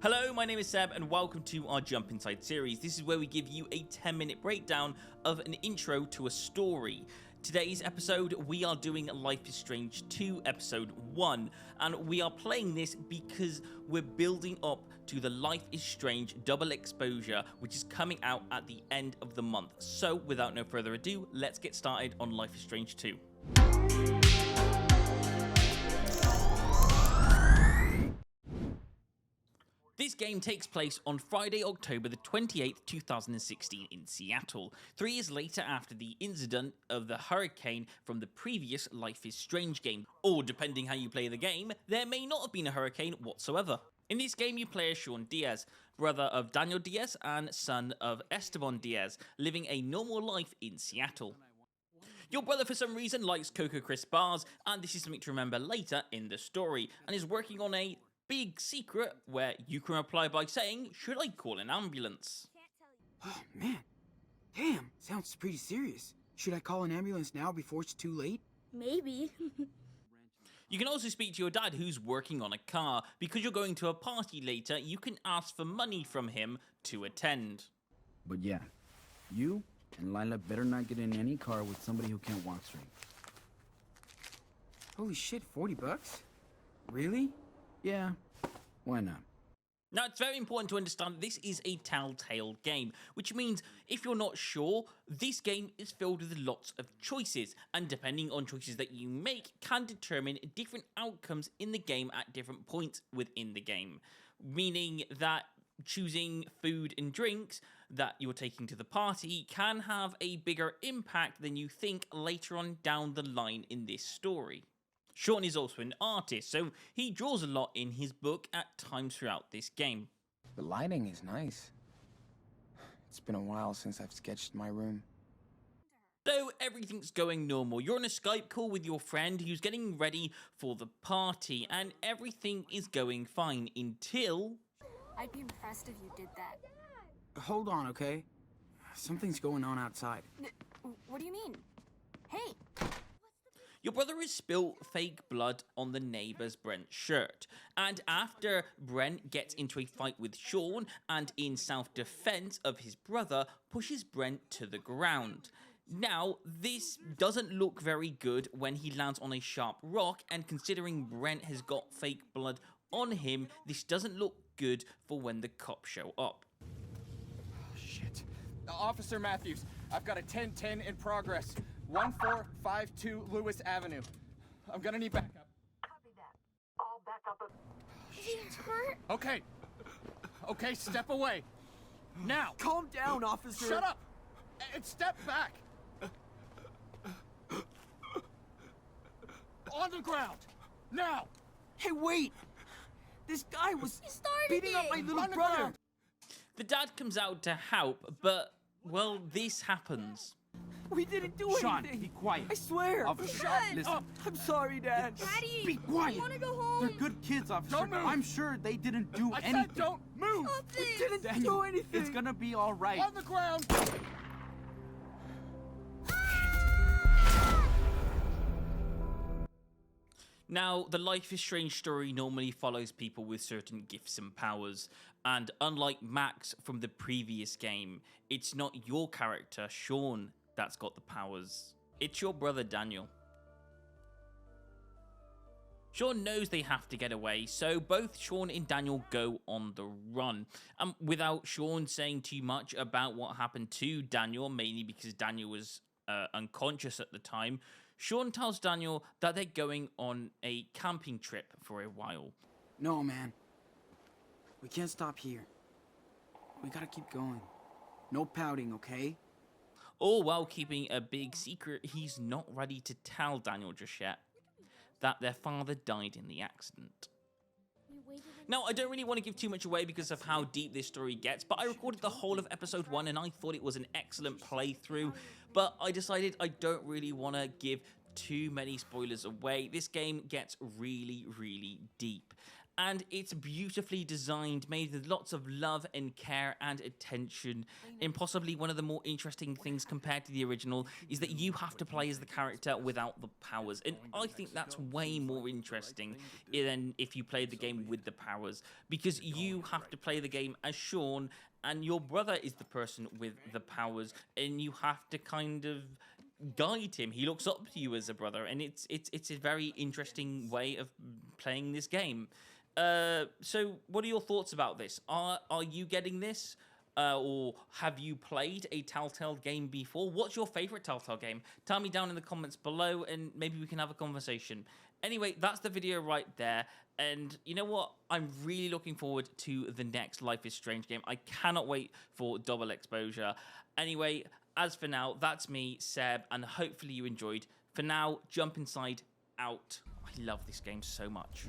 Hello, my name is Seb and welcome to our Jump Inside series. This is where we give you a 10-minute breakdown of an intro to a story. Today's episode, we are doing Life is Strange 2 episode 1, and we are playing this because we're building up to the Life is Strange double exposure, which is coming out at the end of the month. So without no further ado, let's get started on Life is Strange 2. This game takes place on Friday, October the 28th, 2016 in Seattle, 3 years later after the incident of the hurricane from the previous Life is Strange game, or depending how you play the game, there may not have been a hurricane whatsoever. In this game you play as Sean Diaz, brother of Daniel Diaz and son of Esteban Diaz, living a normal life in Seattle. Your brother for some reason likes Cocoa Crisp bars, and this is something to remember later in the story, and is working on a big secret where you can reply by saying, should I call an ambulance? Oh man, damn, sounds pretty serious. Should I call an ambulance now before it's too late? Maybe. You can also speak to your dad who's working on a car. Because you're going to a party later, you can ask for money from him to attend. But yeah, you and Lila better not get in any car with somebody who can't walk straight. Holy shit, 40 bucks? Really? Yeah, why not? Now, it's very important to understand that this is a telltale game, which means if you're not sure, this game is filled with lots of choices, and depending on choices that you make can determine different outcomes in the game at different points within the game. Meaning that choosing food and drinks that you're taking to the party can have a bigger impact than you think later on down the line in this story. Sean is also an artist, so he draws a lot in his book at times throughout this game. The lighting is nice. It's been a while since I've sketched my room. So everything's going normal. You're on a Skype call with your friend who's getting ready for the party, and everything is going fine until... I'd be impressed if you did that. Hold on, okay? Something's going on outside. What do you mean? Hey! Your brother has spilt fake blood on the neighbour's Brent's shirt, and after Brent gets into a fight with Sean and in self-defense of his brother, pushes Brent to the ground. Now, this doesn't look very good when he lands on a sharp rock, and considering Brent has got fake blood on him, this doesn't look good for when the cops show up. Oh, shit. Officer Matthews, I've got a 1010 in progress. 1452 Lewis Avenue. I'm gonna need backup. Copy that. I'll back up. He's hurt? Okay, step away. Now! Calm down, officer! Shut up! And step back! On the ground! Now! Hey, wait! This guy was started beating up it. my little On the brother! ground. The dad comes out to help, but, well, this happens. We didn't do Sean, anything! be quiet. I swear! Officer, Dad! listen. I'm sorry, Dad! Daddy! Be quiet. I want to go home! They're good kids, officer. Don't move. I'm sure they didn't do I anything. said don't move! Stop We this! didn't Daniel, do anything! it's gonna be all right. On the ground! Now, the Life is Strange story normally follows people with certain gifts and powers, and unlike Max from the previous game, it's not your character, Sean, that's got the powers. It's your brother, Daniel. Sean knows they have to get away, so both Sean and Daniel go on the run. Without Sean saying too much about what happened to Daniel, mainly because Daniel was unconscious at the time, Sean tells Daniel that they're going on a camping trip for a while. No, man. We can't stop here. We gotta keep going. No pouting, okay? All while keeping a big secret he's not ready to tell Daniel just yet, that their father died in the accident. Now, I don't really want to give too much away because of how deep this story gets, but I recorded the whole of episode 1 and I thought it was an excellent playthrough, but I decided I don't really want to give too many spoilers away. This game gets really, really deep. and it's beautifully designed, made with lots of love and care and attention. And possibly one of the more interesting things compared to the original is that you have to play as the character without the powers, and I think that's way more interesting than if you played the game with the powers, because you have to play the game as Sean, and your brother is the person with the powers, and you have to kind of guide him. He looks up to you as a brother, and it's a very interesting way of playing this game. So what are your thoughts about this? Are you getting this? Or have you played a Telltale game before? What's your favorite Telltale game? Tell me down in the comments below, and maybe we can have a conversation. Anyway, that's the video right there. And you know what? I'm really looking forward to the next Life is Strange game. I cannot wait for Double Exposure. Anyway, as for now, that's me, Seb, and hopefully you enjoyed. For now, Jump Inside out. I love this game so much.